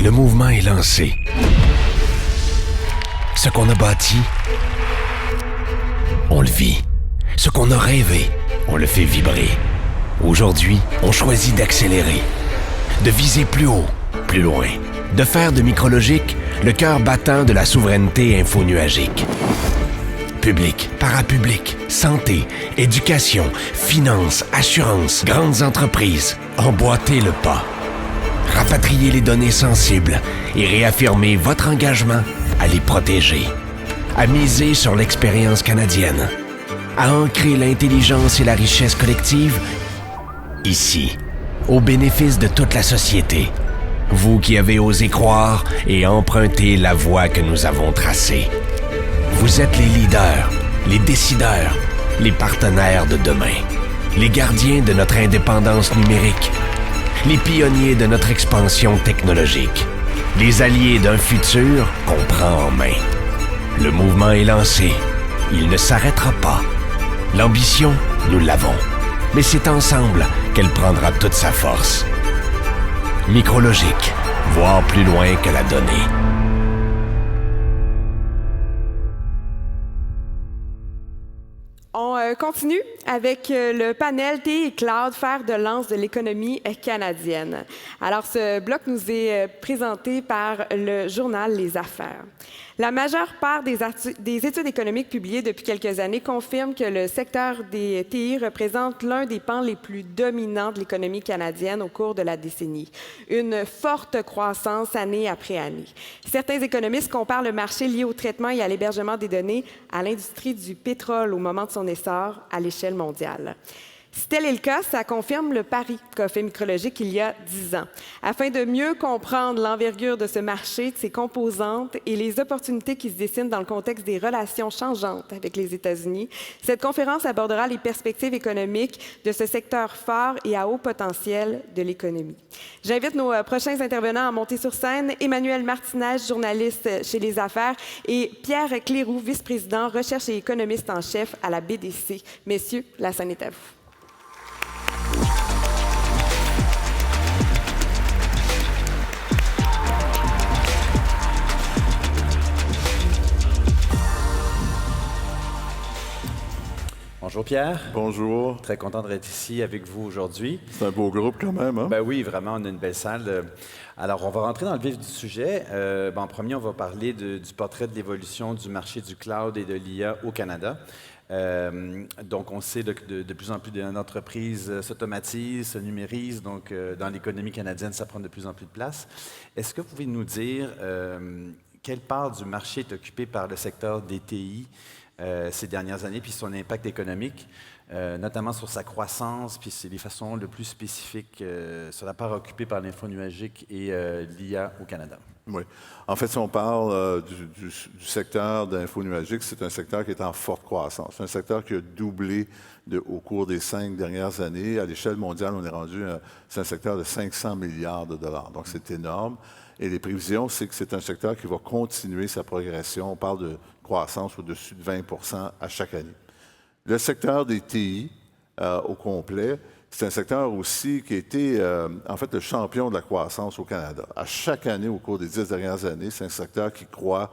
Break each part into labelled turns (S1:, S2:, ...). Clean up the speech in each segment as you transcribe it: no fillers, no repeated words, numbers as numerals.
S1: Le mouvement est lancé. Ce qu'on a bâti, on le vit. Ce qu'on a rêvé, on le fait vibrer. Aujourd'hui, on choisit d'accélérer, de viser plus haut, plus loin, de faire de Micrologique le cœur battant de la souveraineté infonuagique. Public, parapublic, santé, éducation, finance, assurance, grandes entreprises, emboîtez le pas. Rapatriez les données sensibles et réaffirmez votre engagement à les protéger. À miser sur l'expérience canadienne. À ancrer l'intelligence et la richesse collective ici, au bénéfice de toute la société. Vous qui avez osé croire et emprunter la voie que nous avons tracée. Vous êtes les leaders, les décideurs, les partenaires de demain, les gardiens de notre indépendance numérique, les pionniers de notre expansion technologique, les alliés d'un futur qu'on prend en main. Le mouvement est lancé. Il ne s'arrêtera pas. L'ambition, nous l'avons. Mais c'est ensemble qu'elle prendra toute sa force. Micrologique, voir plus loin que la donnée.
S2: On continue avec le panel TI et Cloud, fer de lance de l'économie canadienne. Alors, ce bloc nous est présenté par le journal Les Affaires. La majeure part des études économiques publiées depuis quelques années confirment que le secteur des TI représente l'un des pans les plus dominants de l'économie canadienne au cours de la décennie. Une forte croissance année après année. Certains économistes comparent le marché lié au traitement et à l'hébergement des données à l'industrie du pétrole au moment de son essor à l'échelle mondiale. Si tel est le cas, ça confirme le pari qu'a fait Micrologique il y a 10 ans. Afin de mieux comprendre l'envergure de ce marché, de ses composantes et les opportunités qui se dessinent dans le contexte des relations changeantes avec les États-Unis, cette conférence abordera les perspectives économiques de ce secteur fort et à haut potentiel de l'économie. J'invite nos prochains intervenants à monter sur scène. Emmanuel Martinez, journaliste chez Les Affaires, et Pierre Cléroux, vice-président, recherche et économiste en chef à la BDC. Messieurs, la scène est à vous.
S3: Bonjour Pierre.
S4: Bonjour.
S3: Très content d'être ici avec vous aujourd'hui.
S4: C'est un beau groupe quand même, hein?
S3: Ben oui, vraiment, on a une belle salle. Alors, on va rentrer dans le vif du sujet. En premier, on va parler du portrait de l'évolution du marché du cloud et de l'IA au Canada. Donc, on sait que de plus en plus d'entreprises s'automatisent, se numérisent. Donc, dans l'économie canadienne, ça prend de plus en plus de place. Est-ce que vous pouvez nous dire quelle part du marché est occupée par le secteur des TI ces dernières années, puis son impact économique, notamment sur sa croissance, puis c'est les façons le plus spécifiques sur la part occupée par l'infonuagique et l'IA au Canada?
S4: Oui. En fait, si on parle du secteur d'infonuagique, c'est un secteur qui est en forte croissance. C'est un secteur qui a doublé au cours des 5 dernières années. À l'échelle mondiale, on est rendu, c'est un secteur de 500 milliards de dollars. Donc, c'est énorme. Et les prévisions, c'est que c'est un secteur qui va continuer sa progression. On parle de croissance au-dessus de 20 % à chaque année. Le secteur des TI, au complet, c'est un secteur aussi qui a été, en fait, le champion de la croissance au Canada. À chaque année, au cours des 10 dernières années, c'est un secteur qui croît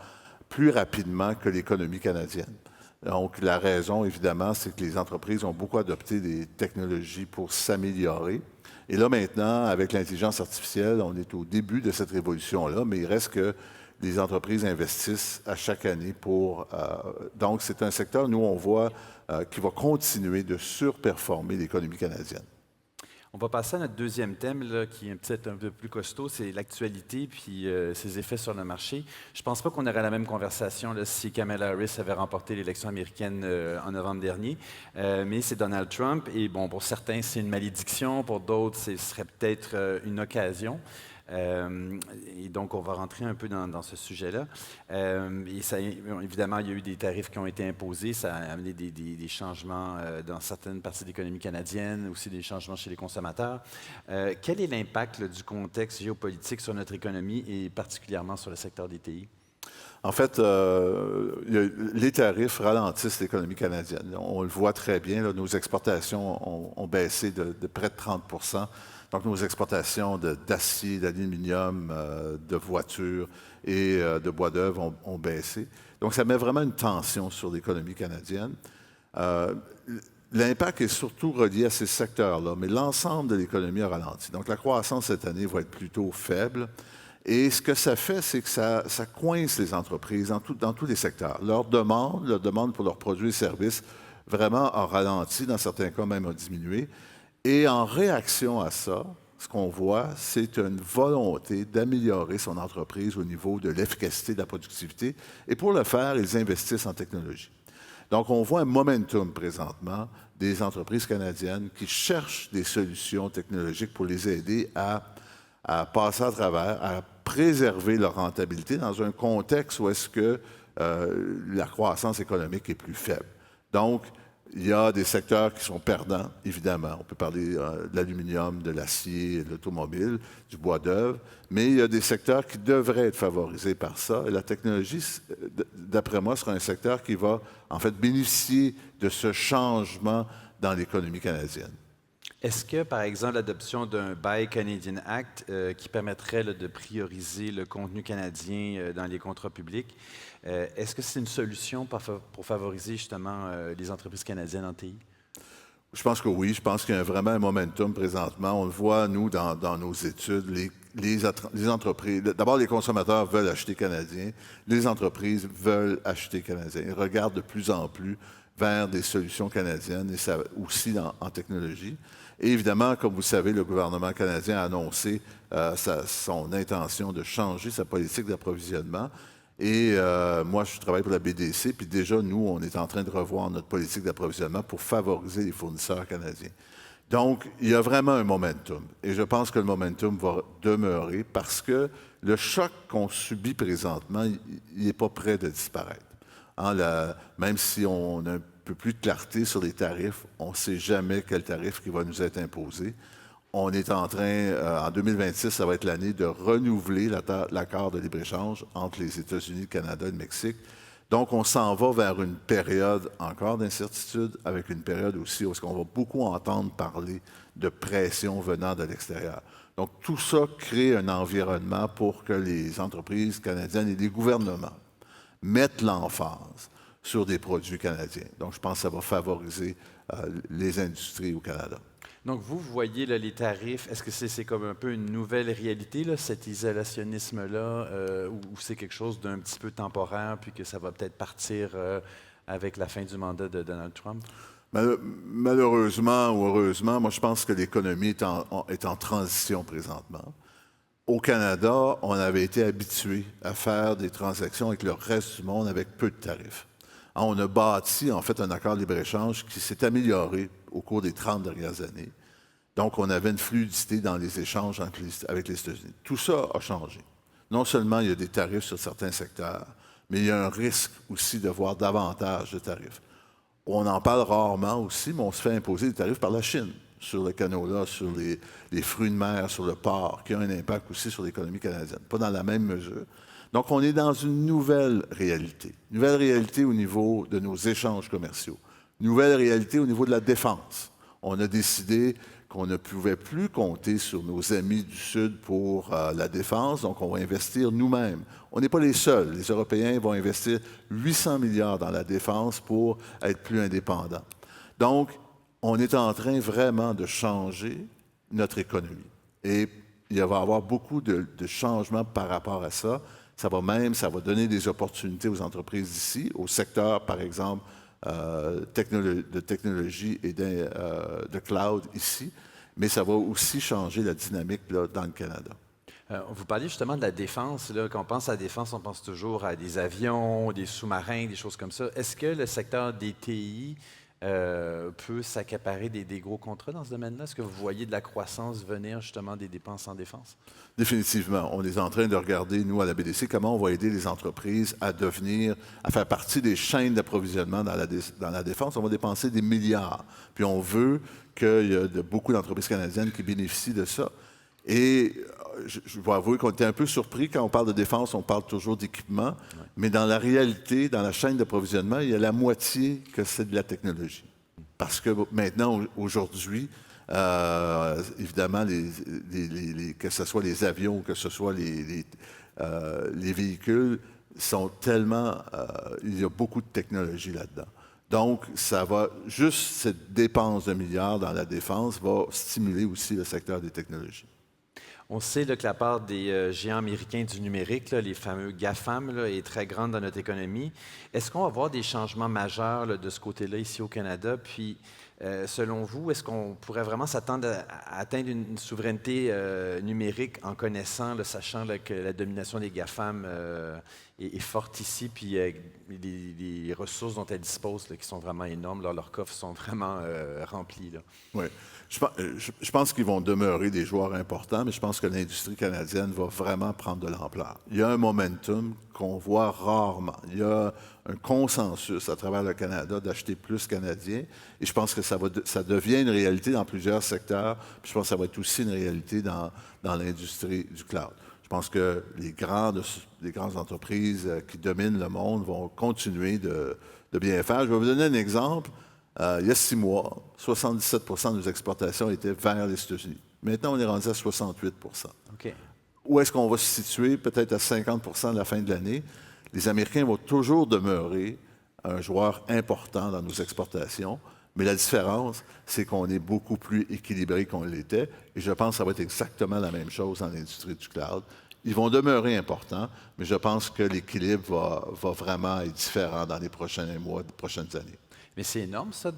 S4: plus rapidement que l'économie canadienne. Donc, la raison, évidemment, c'est que les entreprises ont beaucoup adopté des technologies pour s'améliorer. Et là, maintenant, avec l'intelligence artificielle, on est au début de cette révolution-là, mais il reste que les entreprises investissent à chaque année pour... donc, c'est un secteur, nous, on voit, qui va continuer de surperformer l'économie canadienne.
S3: On va passer à notre deuxième thème, là, qui est peut-être un peu plus costaud, c'est l'actualité puis ses effets sur le marché. Je ne pense pas qu'on aurait la même conversation là, si Kamala Harris avait remporté l'élection américaine en novembre dernier, mais c'est Donald Trump, et bon, pour certains, c'est une malédiction, pour d'autres, ce serait peut-être une occasion. Et donc, on va rentrer un peu dans ce sujet-là. Et ça, évidemment, il y a eu des tarifs qui ont été imposés. Ça a amené des changements dans certaines parties de l'économie canadienne, aussi des changements chez les consommateurs. Quel est l'impact du contexte géopolitique sur notre économie et particulièrement sur le secteur des TI?
S4: En fait, les tarifs ralentissent l'économie canadienne. On le voit très bien, là, nos exportations ont baissé de près de 30 % Donc, nos exportations d'acier, d'aluminium, de voitures et de bois d'œuvre ont baissé. Donc, ça met vraiment une tension sur l'économie canadienne. L'impact est surtout relié à ces secteurs-là, mais l'ensemble de l'économie a ralenti. Donc, la croissance cette année va être plutôt faible. Et ce que ça fait, c'est que ça coince les entreprises dans tous les secteurs. Leur demande pour leurs produits et services, vraiment a ralenti, dans certains cas même a diminué. Et en réaction à ça, ce qu'on voit, c'est une volonté d'améliorer son entreprise au niveau de l'efficacité de la productivité. Et pour le faire, ils investissent en technologie. Donc, on voit un momentum présentement des entreprises canadiennes qui cherchent des solutions technologiques pour les aider à passer à travers, à préserver leur rentabilité dans un contexte où est-ce que la croissance économique est plus faible. Donc, il y a des secteurs qui sont perdants, évidemment. On peut parler de l'aluminium, de l'acier, de l'automobile, du bois d'œuvre, mais il y a des secteurs qui devraient être favorisés par ça. Et la technologie, d'après moi, sera un secteur qui va, en fait, bénéficier de ce changement dans l'économie canadienne.
S3: Est-ce que, par exemple, l'adoption d'un Buy Canadian Act qui permettrait de prioriser le contenu canadien dans les contrats publics, est-ce que c'est une solution pour favoriser justement les entreprises canadiennes en TI?
S4: Je pense que oui. Je pense qu'il y a vraiment un momentum présentement. On le voit, nous, dans nos études. Les entreprises, d'abord, les consommateurs veulent acheter canadien. Les entreprises veulent acheter canadien. Ils regardent de plus en plus vers des solutions canadiennes et ça aussi en technologie. Et évidemment, comme vous le savez, le gouvernement canadien a annoncé son intention de changer sa politique d'approvisionnement. Et moi, je travaille pour la BDC, puis déjà, nous, on est en train de revoir notre politique d'approvisionnement pour favoriser les fournisseurs canadiens. Donc, il y a vraiment un momentum. Et je pense que le momentum va demeurer parce que le choc qu'on subit présentement, il n'est pas prêt de disparaître. Même si on a un peu plus de clarté sur les tarifs, on ne sait jamais quel tarif qui va nous être imposé. On est en train, en 2026, ça va être l'année de renouveler l'accord de libre-échange entre les États-Unis, le Canada et le Mexique. Donc, on s'en va vers une période encore d'incertitude, avec une période aussi où on va beaucoup entendre parler de pression venant de l'extérieur. Donc, tout ça crée un environnement pour que les entreprises canadiennes et les gouvernements mettent l'emphase sur des produits canadiens. Donc, je pense que ça va favoriser les industries au Canada.
S3: Donc, vous voyez là, les tarifs, est-ce que c'est comme un peu une nouvelle réalité, là, cet isolationnisme-là, ou c'est quelque chose d'un petit peu temporaire, puis que ça va peut-être partir avec la fin du mandat de Donald Trump?
S4: Malheureusement ou heureusement, moi, je pense que l'économie est en transition présentement. Au Canada, on avait été habitué à faire des transactions avec le reste du monde avec peu de tarifs. On a bâti, en fait, un accord de libre-échange qui s'est amélioré au cours des 30 dernières années. Donc, on avait une fluidité dans les échanges avec les États-Unis. Tout ça a changé. Non seulement il y a des tarifs sur certains secteurs, mais il y a un risque aussi de voir davantage de tarifs. On en parle rarement aussi, mais on se fait imposer des tarifs par la Chine sur le canola, sur les fruits de mer, sur le porc, qui a un impact aussi sur l'économie canadienne. Pas dans la même mesure. Donc, on est dans une nouvelle réalité. Nouvelle réalité au niveau de nos échanges commerciaux. Nouvelle réalité au niveau de la défense. On a décidé qu'on ne pouvait plus compter sur nos amis du Sud pour la défense, donc on va investir nous-mêmes. On n'est pas les seuls. Les Européens vont investir 800 milliards dans la défense pour être plus indépendants. Donc, on est en train vraiment de changer notre économie. Et il va y avoir beaucoup de changements par rapport à ça. Ça va donner des opportunités aux entreprises d'ici, au secteur, par exemple, de technologie et de cloud ici, mais ça va aussi changer la dynamique là, dans le Canada.
S3: Vous parliez justement de la défense. Là. Quand on pense à la défense, on pense toujours à des avions, des sous-marins, des choses comme ça. Est-ce que le secteur des TI peut s'accaparer des gros contrats dans ce domaine-là? Est-ce que vous voyez de la croissance venir justement des dépenses en défense?
S4: Définitivement. On est en train de regarder, nous, à la BDC, comment on va aider les entreprises à faire partie des chaînes d'approvisionnement dans la défense. On va dépenser des milliards. Puis on veut qu'il y ait beaucoup d'entreprises canadiennes qui bénéficient de ça. Et je dois avouer qu'on était un peu surpris quand on parle de défense, on parle toujours d'équipement, mais dans la réalité, dans la chaîne d'approvisionnement, il y a la moitié que c'est de la technologie. Parce que maintenant, aujourd'hui, Évidemment, que ce soit les avions, que ce soit les véhicules, sont tellement... il y a beaucoup de technologie là-dedans. Donc, juste cette dépense de milliards dans la défense va stimuler aussi le secteur des technologies.
S3: On sait là, que la part des géants américains du numérique, là, les fameux GAFAM, là, est très grande dans notre économie. Est-ce qu'on va voir des changements majeurs là, de ce côté-là ici au Canada? Puis, selon vous, est-ce qu'on pourrait vraiment s'attendre à atteindre une souveraineté numérique en connaissant, là, sachant là, que la domination des GAFAM est forte ici, puis les ressources dont elles disposent, là, qui sont vraiment énormes, là, leurs coffres sont vraiment remplis.
S4: Oui. Je pense qu'ils vont demeurer des joueurs importants, mais je pense que l'industrie canadienne va vraiment prendre de l'ampleur. Il y a un momentum qu'on voit rarement. Il y a un consensus à travers le Canada d'acheter plus canadien, et je pense que ça devient une réalité dans plusieurs secteurs, puis je pense que ça va être aussi une réalité dans l'industrie du cloud. Je pense que les grandes entreprises qui dominent le monde vont continuer de bien faire. Je vais vous donner un exemple. Il y a 6 mois, 77 de nos exportations étaient vers les États-Unis. Maintenant, on est rendu à 68
S3: OK.
S4: Où est-ce qu'on va se situer? Peut-être à 50 à la fin de l'année. Les Américains vont toujours demeurer un joueur important dans nos exportations, mais la différence, c'est qu'on est beaucoup plus équilibré qu'on l'était, et je pense que ça va être exactement la même chose dans l'industrie du cloud. Ils vont demeurer importants, mais je pense que l'équilibre va vraiment être différent dans les prochains mois, les prochaines années.
S3: Mais c'est énorme, ça, vous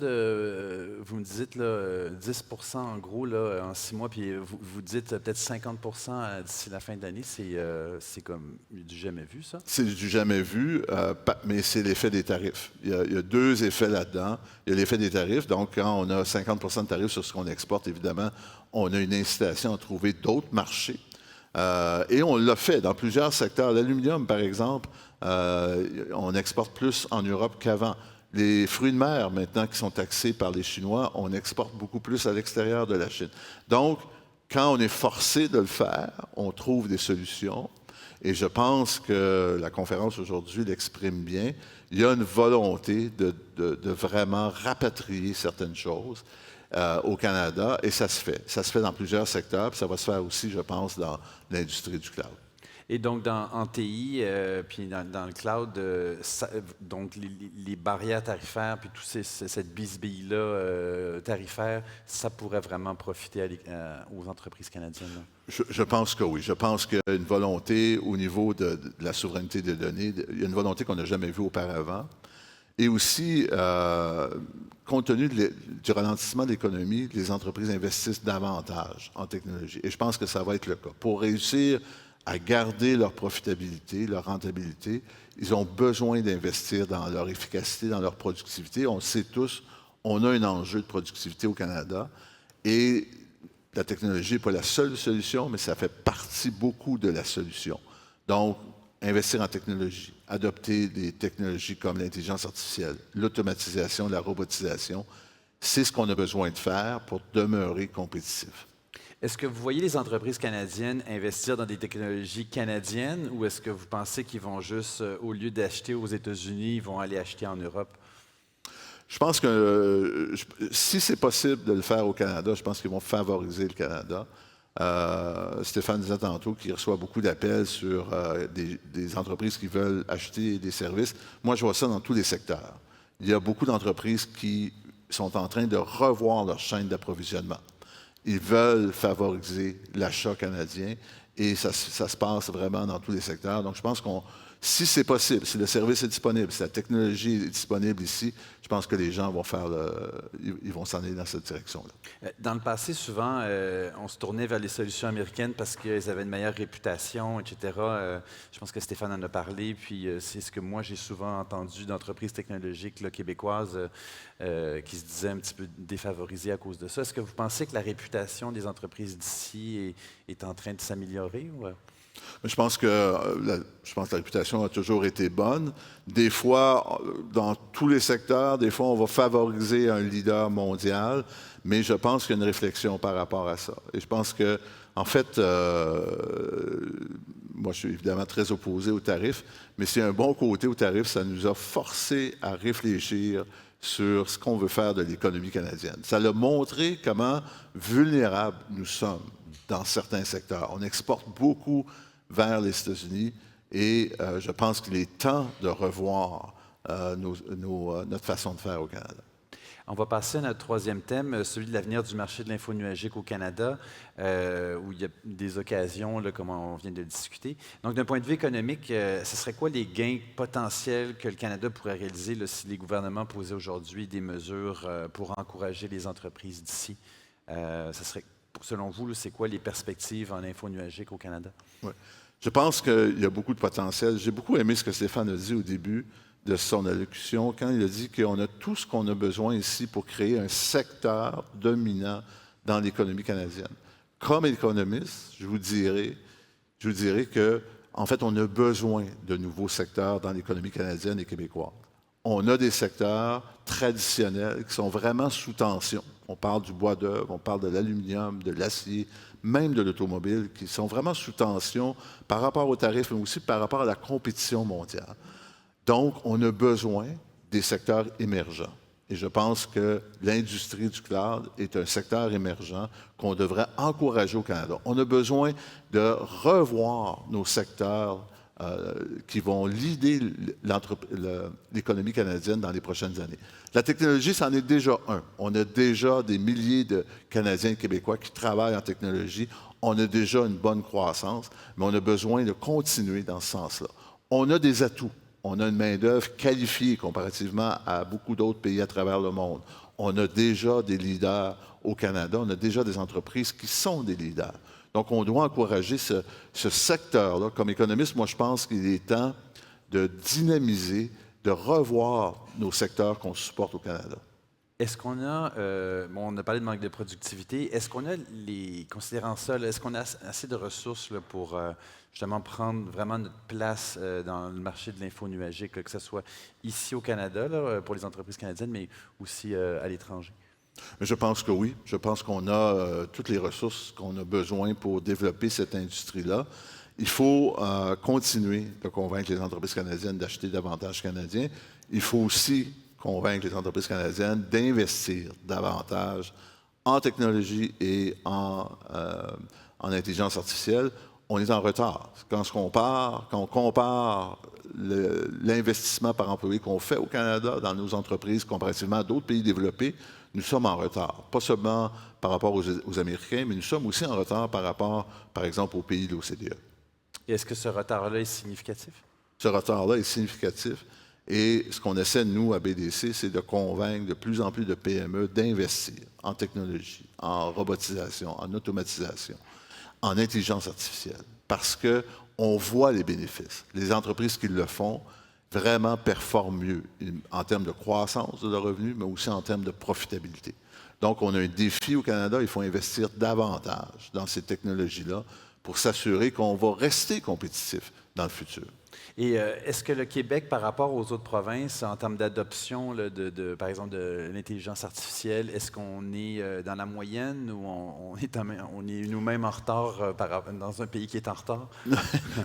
S3: me dites là, 10 en gros là, en 6 mois, puis vous dites peut-être 50 d'ici la fin de l'année. C'est comme du jamais vu, ça? C'est
S4: du jamais vu, mais c'est l'effet des tarifs. Il y a 2 effets là-dedans. Il y a l'effet des tarifs. Donc, quand on a 50 de tarifs sur ce qu'on exporte, évidemment, on a une incitation à trouver d'autres marchés. Et on l'a fait dans plusieurs secteurs. L'aluminium, par exemple, on exporte plus en Europe qu'avant. Les fruits de mer, maintenant, qui sont taxés par les Chinois, on exporte beaucoup plus à l'extérieur de la Chine. Donc, quand on est forcé de le faire, on trouve des solutions. Et je pense que la conférence aujourd'hui l'exprime bien. Il y a une volonté de vraiment rapatrier certaines choses au Canada, et ça se fait. Ça se fait dans plusieurs secteurs, puis ça va se faire aussi, je pense, dans l'industrie du cloud.
S3: Et donc, en TI, puis dans le cloud, donc les barrières tarifaires, puis toute cette bisbille-là tarifaire, ça pourrait vraiment profiter aux entreprises canadiennes?
S4: Je pense que oui. Je pense qu'il y a une volonté au niveau de la souveraineté des données. Il y a une volonté qu'on n'a jamais vue auparavant. Et aussi, compte tenu du ralentissement de l'économie, les entreprises investissent davantage en technologie. Et je pense que ça va être le cas. Pour réussir à garder leur profitabilité, leur rentabilité, ils ont besoin d'investir dans leur efficacité, dans leur productivité. On le sait tous, on a un enjeu de productivité au Canada, et la technologie n'est pas la seule solution, mais ça fait partie beaucoup de la solution. Donc, investir en technologie, adopter des technologies comme l'intelligence artificielle, l'automatisation, la robotisation, c'est ce qu'on a besoin de faire pour demeurer compétitif.
S3: Est-ce que vous voyez les entreprises canadiennes investir dans des technologies canadiennes, ou est-ce que vous pensez qu'ils vont juste, au lieu d'acheter aux États-Unis, ils vont aller acheter en Europe?
S4: Je pense que si c'est possible de le faire au Canada, je pense qu'ils vont favoriser le Canada. Stéphane disait tantôt qu'il reçoit beaucoup d'appels sur des entreprises qui veulent acheter des services. Moi, je vois ça dans tous les secteurs. Il y a beaucoup d'entreprises qui sont en train de revoir leur chaîne d'approvisionnement. Ils veulent favoriser l'achat canadien, et ça se passe vraiment dans tous les secteurs. Donc, je pense si c'est possible, si le service est disponible, si la technologie est disponible ici, je pense que les gens vont ils vont s'en aller dans cette direction-là.
S3: Dans le passé, souvent, on se tournait vers les solutions américaines parce qu'elles avaient une meilleure réputation, etc. Je pense que Stéphane en a parlé, puis c'est ce que moi j'ai souvent entendu d'entreprises technologiques là, québécoises qui se disaient un petit peu défavorisées à cause de ça. Est-ce que vous pensez que la réputation des entreprises d'ici est en train de s'améliorer? Ou...
S4: Je pense que la réputation a toujours été bonne. Des fois, dans tous les secteurs, des fois, on va favoriser un leader mondial, mais je pense qu'il y a une réflexion par rapport à ça. Et je pense que, en fait, moi, je suis évidemment très opposé aux tarifs, mais c'est un bon côté aux tarifs. Ça nous a forcé à réfléchir sur ce qu'on veut faire de l'économie canadienne. Ça a montré comment vulnérables nous sommes dans certains secteurs. On exporte beaucoup vers les États-Unis et je pense qu'il est temps de revoir notre façon de faire au Canada.
S3: On va passer à notre troisième thème, celui de l'avenir du marché de l'info nuagique au Canada, où il y a des occasions, là, comme on vient de le discuter. Donc, d'un point de vue économique, ce serait quoi les gains potentiels que le Canada pourrait réaliser là, si les gouvernements posaient aujourd'hui des mesures pour encourager les entreprises d'ici? Ce serait, selon vous, c'est quoi les perspectives en info nuagique au Canada?
S4: Ouais. Je pense qu'il y a beaucoup de potentiel. J'ai beaucoup aimé ce que Stéphane a dit au début de son allocution, quand il a dit qu'on a tout ce qu'on a besoin ici pour créer un secteur dominant dans l'économie canadienne. Comme économiste, je vous dirais que, en fait, on a besoin de nouveaux secteurs dans l'économie canadienne et québécoise. On a des secteurs traditionnels qui sont vraiment sous tension. On parle du bois d'œuvre, on parle de l'aluminium, de l'acier, même de l'automobile, qui sont vraiment sous tension par rapport aux tarifs, mais aussi par rapport à la compétition mondiale. Donc, on a besoin des secteurs émergents. Et je pense que l'industrie du cloud est un secteur émergent qu'on devrait encourager au Canada. On a besoin de revoir nos secteurs qui vont leader l'économie canadienne dans les prochaines années. La technologie, c'en est déjà un. On a déjà des milliers de Canadiens et Québécois qui travaillent en technologie. On a déjà une bonne croissance, mais on a besoin de continuer dans ce sens-là. On a des atouts. On a une main-d'œuvre qualifiée comparativement à beaucoup d'autres pays à travers le monde. On a déjà des leaders au Canada, on a déjà des entreprises qui sont des leaders. Donc, on doit encourager ce secteur-là. Comme économiste, moi, je pense qu'il est temps de dynamiser, de revoir nos secteurs qu'on supporte au Canada.
S3: Est-ce qu'on a, on a parlé de manque de productivité, est-ce qu'on a, considérant ça, est-ce qu'on a assez de ressources là, pour justement prendre vraiment notre place dans le marché de l'info nuagique, que ce soit ici au Canada, là, pour les entreprises canadiennes, mais aussi à l'étranger?
S4: Je pense que oui. Je pense qu'on a toutes les ressources qu'on a besoin pour développer cette industrie-là. Il faut continuer de convaincre les entreprises canadiennes d'acheter davantage canadien. Il faut aussi convaincre les entreprises canadiennes d'investir davantage en technologie et en intelligence artificielle. On est en retard. Quand on compare l'investissement par employé qu'on fait au Canada dans nos entreprises comparativement à d'autres pays développés, nous sommes en retard. Pas seulement par rapport aux Américains, mais nous sommes aussi en retard par rapport, par exemple, aux pays de l'OCDE.
S3: Et est-ce que ce retard-là est significatif?
S4: Ce retard-là est significatif. Et ce qu'on essaie, nous, à BDC, c'est de convaincre de plus en plus de PME d'investir en technologie, en robotisation, en automatisation, en intelligence artificielle, parce qu'on voit les bénéfices. Les entreprises qui le font vraiment performent mieux en termes de croissance de leurs revenus, mais aussi en termes de profitabilité. Donc, on a un défi au Canada, il faut investir davantage dans ces technologies-là pour s'assurer qu'on va rester compétitif dans le futur.
S3: Et est-ce que le Québec, par rapport aux autres provinces, en termes d'adoption, par exemple, de l'intelligence artificielle, est-ce qu'on est dans la moyenne ou on est nous-mêmes en retard dans un pays qui est en retard?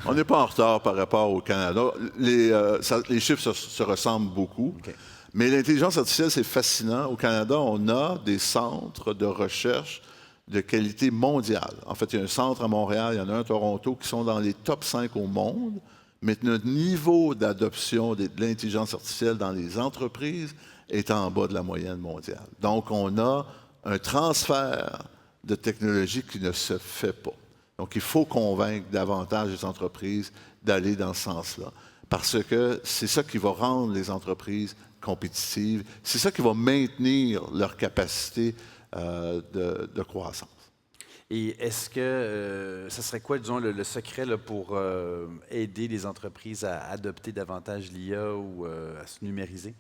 S4: On n'est pas en retard par rapport au Canada. Les chiffres se ressemblent beaucoup. Okay. Mais l'intelligence artificielle, c'est fascinant. Au Canada, on a des centres de recherche de qualité mondiale. En fait, il y a un centre à Montréal, il y en a un à Toronto, qui sont dans les top 5 au monde. Mais notre niveau d'adoption de l'intelligence artificielle dans les entreprises est en bas de la moyenne mondiale. Donc, on a un transfert de technologie qui ne se fait pas. Donc, il faut convaincre davantage les entreprises d'aller dans ce sens-là. Parce que c'est ça qui va rendre les entreprises compétitives. C'est ça qui va maintenir leur capacité de croissance.
S3: Et est-ce que ce serait quoi, disons, le secret là, pour aider les entreprises à adopter davantage l'IA ou à se numériser?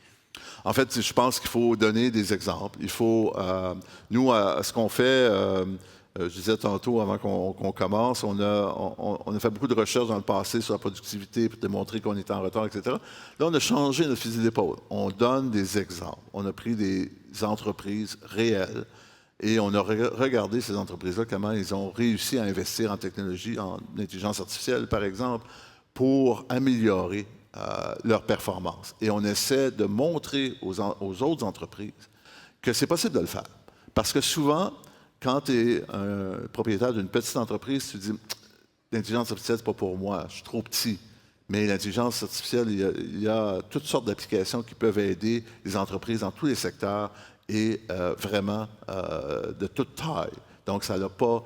S4: En fait, je pense qu'il faut donner des exemples. Il faut, nous, ce qu'on fait, je disais tantôt avant qu'on commence, on a fait beaucoup de recherches dans le passé sur la productivité pour démontrer qu'on était en retard, etc. Là, on a changé notre fusil d'épaule. On donne des exemples. On a pris des entreprises réelles. Et on a regardé ces entreprises-là, comment ils ont réussi à investir en technologie, en intelligence artificielle, par exemple, pour améliorer leur performance. Et on essaie de montrer aux autres entreprises que c'est possible de le faire. Parce que souvent, quand tu es un propriétaire d'une petite entreprise, tu dis « l'intelligence artificielle, c'est pas pour moi, je suis trop petit ». Mais l'intelligence artificielle, il y a toutes sortes d'applications qui peuvent aider les entreprises dans tous les secteurs et vraiment de toute taille. Donc, ça n'a pas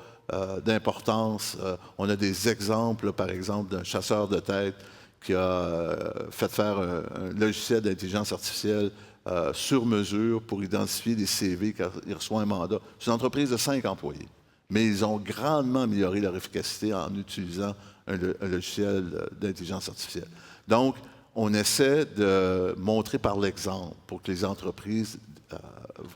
S4: d'importance. On a des exemples, là, par exemple, d'un chasseur de tête qui a fait faire un logiciel d'intelligence artificielle sur mesure pour identifier des CV quand il reçoit un mandat. C'est une entreprise de 5 employés. Mais ils ont grandement amélioré leur efficacité en utilisant un logiciel d'intelligence artificielle. Donc, on essaie de montrer par l'exemple pour que les entreprises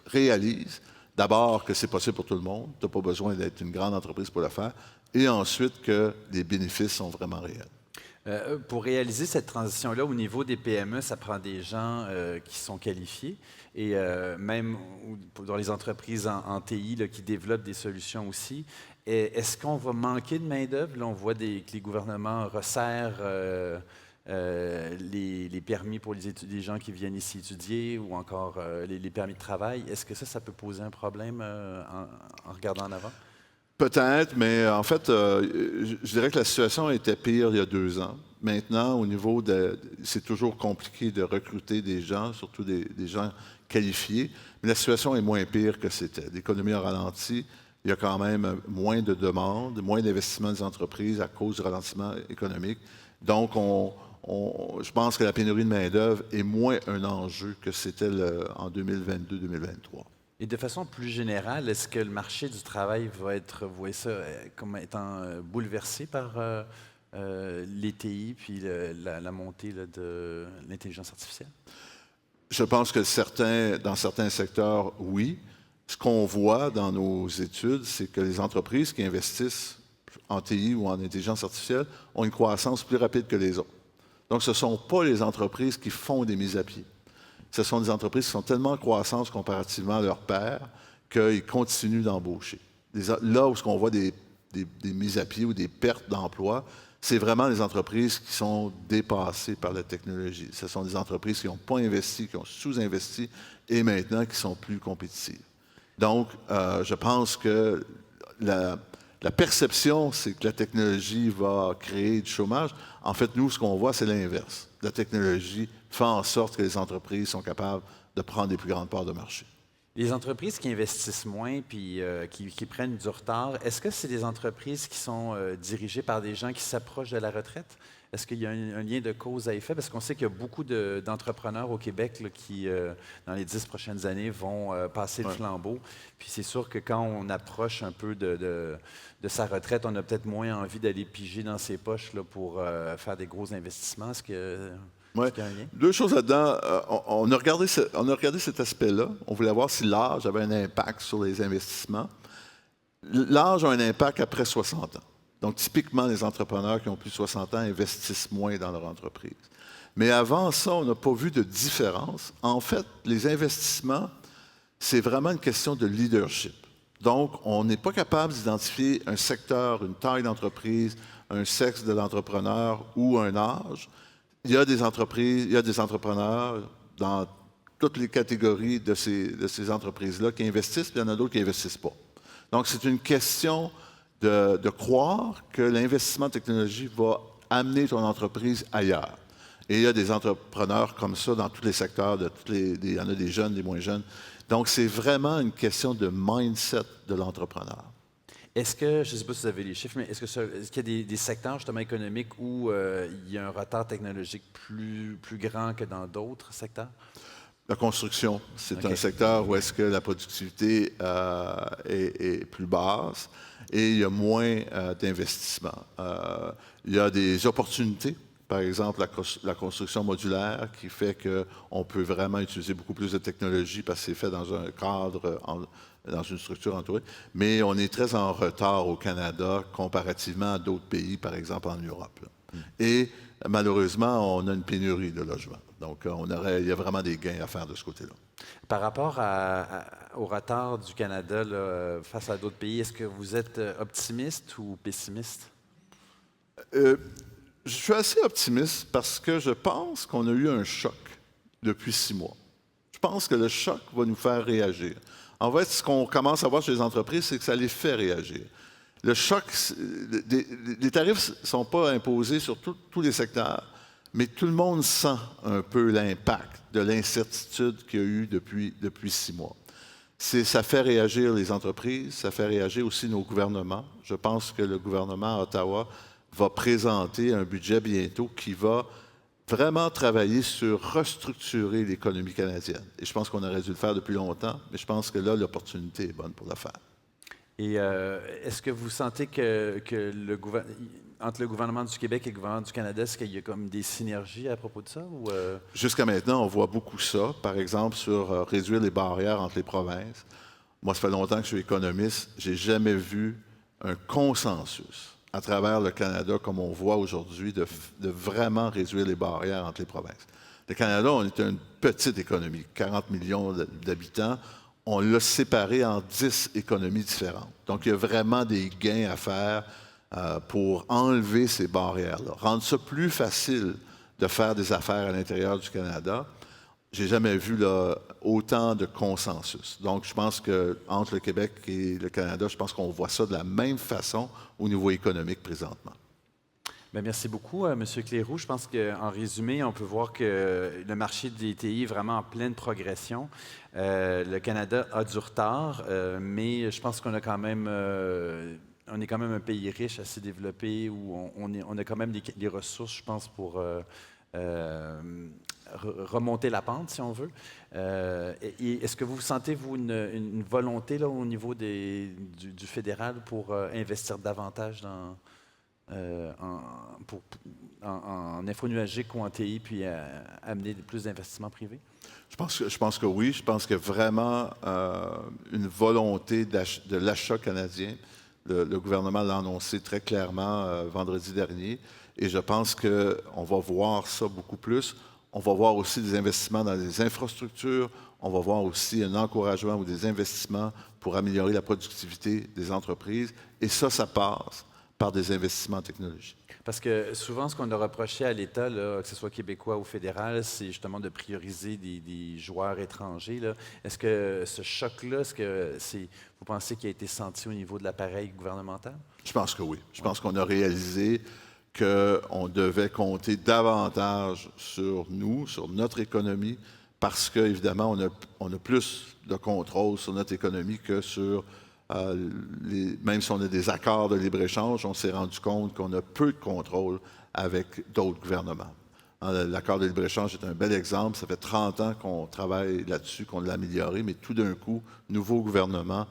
S4: réalisent d'abord que c'est possible pour tout le monde, tu n'as pas besoin d'être une grande entreprise pour le faire, et ensuite que les bénéfices sont vraiment réels.
S3: Pour réaliser cette transition-là, au niveau des PME, ça prend des gens qui sont qualifiés et même dans les entreprises en TI là, qui développent des solutions aussi. Est-ce qu'on va manquer de main-d'œuvre? Là, on voit que les gouvernements resserrent les permis pour les gens qui viennent ici étudier ou encore les permis de travail. Est-ce que ça peut poser un problème en regardant en avant?
S4: Peut-être, mais en fait, je dirais que la situation était pire il y a 2 ans. Maintenant, au niveau c'est toujours compliqué de recruter des gens, surtout des gens qualifiés, mais la situation est moins pire que c'était. L'économie a ralenti, il y a quand même moins de demandes, moins d'investissements des entreprises à cause du ralentissement économique. Donc, je pense que la pénurie de main-d'œuvre est moins un enjeu que c'était en 2022-2023.
S3: Et de façon plus générale, est-ce que le marché du travail va être, vous voyez ça, comme étant bouleversé par les TI puis la montée là, de l'intelligence artificielle?
S4: Je pense que dans certains secteurs, oui. Ce qu'on voit dans nos études, c'est que les entreprises qui investissent en TI ou en intelligence artificielle ont une croissance plus rapide que les autres. Donc, ce ne sont pas les entreprises qui font des mises à pied. Ce sont des entreprises qui sont tellement en croissance comparativement à leurs pairs qu'ils continuent d'embaucher. Là où on voit des mises à pied ou des pertes d'emplois, c'est vraiment les entreprises qui sont dépassées par la technologie. Ce sont des entreprises qui n'ont pas investi, qui ont sous-investi et maintenant qui sont plus compétitives. Donc, je pense que la perception, c'est que la technologie va créer du chômage. En fait, nous, ce qu'on voit, c'est l'inverse. La technologie fait en sorte que les entreprises sont capables de prendre des plus grandes parts de marché.
S3: Les entreprises qui investissent moins puis qui prennent du retard, est-ce que c'est des entreprises qui sont dirigées par des gens qui s'approchent de la retraite? Est-ce qu'il y a un lien de cause à effet? Parce qu'on sait qu'il y a beaucoup d'entrepreneurs au Québec là, qui, dans les 10 prochaines années, vont passer le flambeau. Puis c'est sûr que quand on approche un peu de sa retraite, on a peut-être moins envie d'aller piger dans ses poches là, pour faire des gros investissements. Est-ce que...
S4: Oui. 2 choses là-dedans. On a regardé cet aspect-là. On voulait voir si l'âge avait un impact sur les investissements. L'âge a un impact après 60 ans. Donc, typiquement, les entrepreneurs qui ont plus de 60 ans investissent moins dans leur entreprise. Mais avant ça, on n'a pas vu de différence. En fait, les investissements, c'est vraiment une question de leadership. Donc, on n'est pas capable d'identifier un secteur, une taille d'entreprise, un sexe de l'entrepreneur ou un âge. Il y a des entreprises, il y a des entrepreneurs dans toutes les catégories de ces entreprises-là qui investissent, puis il y en a d'autres qui n'investissent pas. Donc, c'est une question de croire que l'investissement en technologie va amener ton entreprise ailleurs. Et il y a des entrepreneurs comme ça dans tous les secteurs, il y en a des jeunes, des moins jeunes. Donc, c'est vraiment une question de mindset de l'entrepreneur.
S3: Est-ce que, je ne sais pas si vous avez les chiffres, mais est-ce qu'il y a des secteurs justement économiques où il y a un retard technologique plus grand que dans d'autres secteurs?
S4: La construction, c'est un secteur où est-ce que la productivité est plus basse et il y a moins d'investissement. Il y a des opportunités, par exemple la construction modulaire qui fait qu'on peut vraiment utiliser beaucoup plus de technologie parce que c'est fait dans un cadre, dans une structure entourée. Mais on est très en retard au Canada comparativement à d'autres pays, par exemple en Europe. Et malheureusement, on a une pénurie de logements. Donc, il y a vraiment des gains à faire de ce côté-là.
S3: Par rapport au retard du Canada là, face à d'autres pays, est-ce que vous êtes optimiste ou pessimiste?
S4: Je suis assez optimiste parce que je pense qu'on a eu un choc depuis 6 mois. Je pense que le choc va nous faire réagir. En fait, ce qu'on commence à voir chez les entreprises, c'est que ça les fait réagir. Le choc, les tarifs ne sont pas imposés sur tous les secteurs, mais tout le monde sent un peu l'impact de l'incertitude qu'il y a eu depuis 6 mois. Ça fait réagir les entreprises, ça fait réagir aussi nos gouvernements. Je pense que le gouvernement à Ottawa va présenter un budget bientôt qui va vraiment travailler sur restructurer l'économie canadienne. Et je pense qu'on aurait dû le faire depuis longtemps, mais je pense que là, l'opportunité est bonne pour le faire.
S3: Et est-ce que vous sentez que entre le gouvernement du Québec et le gouvernement du Canada, est-ce qu'il y a comme des synergies à propos de ça?
S4: Jusqu'à maintenant, on voit beaucoup ça, par exemple, sur réduire les barrières entre les provinces. Moi, ça fait longtemps que je suis économiste. Je n'ai jamais vu un consensus à travers le Canada, comme on voit aujourd'hui, de vraiment réduire les barrières entre les provinces. Le Canada, on est une petite économie, 40 millions d'habitants. On l'a séparé en 10 économies différentes. Donc, il y a vraiment des gains à faire pour enlever ces barrières-là, rendre ça plus facile de faire des affaires à l'intérieur du Canada. J'ai jamais vu là, autant de consensus. Donc, je pense qu'entre le Québec et le Canada, je pense qu'on voit ça de la même façon au niveau économique présentement.
S3: Bien, merci beaucoup, M. Cléroux. Je pense qu'en résumé, on peut voir que le marché des TI est vraiment en pleine progression. Le Canada a du retard, mais je pense qu'on a quand même... on est quand même un pays riche, assez développé, où on a quand même les ressources, je pense, pour remonter la pente, si on veut. Est-ce que vous sentez, vous, une volonté là, au niveau du fédéral pour investir davantage en info nuagique ou en TI, puis amener plus d'investissements privés?
S4: Je pense que oui. Je pense qu'il y a vraiment une volonté de l'achat canadien. Le gouvernement l'a annoncé très clairement vendredi dernier. Et je pense qu'on va voir ça beaucoup plus. On va voir aussi des investissements dans les infrastructures. On va voir aussi un encouragement ou des investissements pour améliorer la productivité des entreprises. Et ça passe par des investissements en technologie.
S3: Parce que souvent, ce qu'on a reproché à l'État, là, que ce soit québécois ou fédéral, c'est justement de prioriser des joueurs étrangers. Là. Est-ce que ce choc-là, vous pensez qu'il a été senti au niveau de l'appareil gouvernemental?
S4: Je pense que oui. Je pense qu'on a réalisé qu'on devait compter davantage sur nous, sur notre économie, parce qu'évidemment, on a plus de contrôle sur notre économie que sur... même si on a des accords de libre-échange, on s'est rendu compte qu'on a peu de contrôle avec d'autres gouvernements. L'accord de libre-échange est un bel exemple. Ça fait 30 ans qu'on travaille là-dessus, qu'on l'a amélioré, mais tout d'un coup, nouveau gouvernement,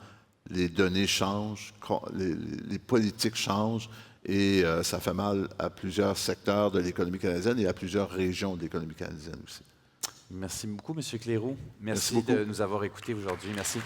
S4: les données changent, les politiques changent, et ça fait mal à plusieurs secteurs de l'économie canadienne et à plusieurs régions de l'économie canadienne aussi.
S3: Merci beaucoup, M. Cléroux.
S4: Merci
S3: beaucoup de nous avoir écoutés aujourd'hui. Merci.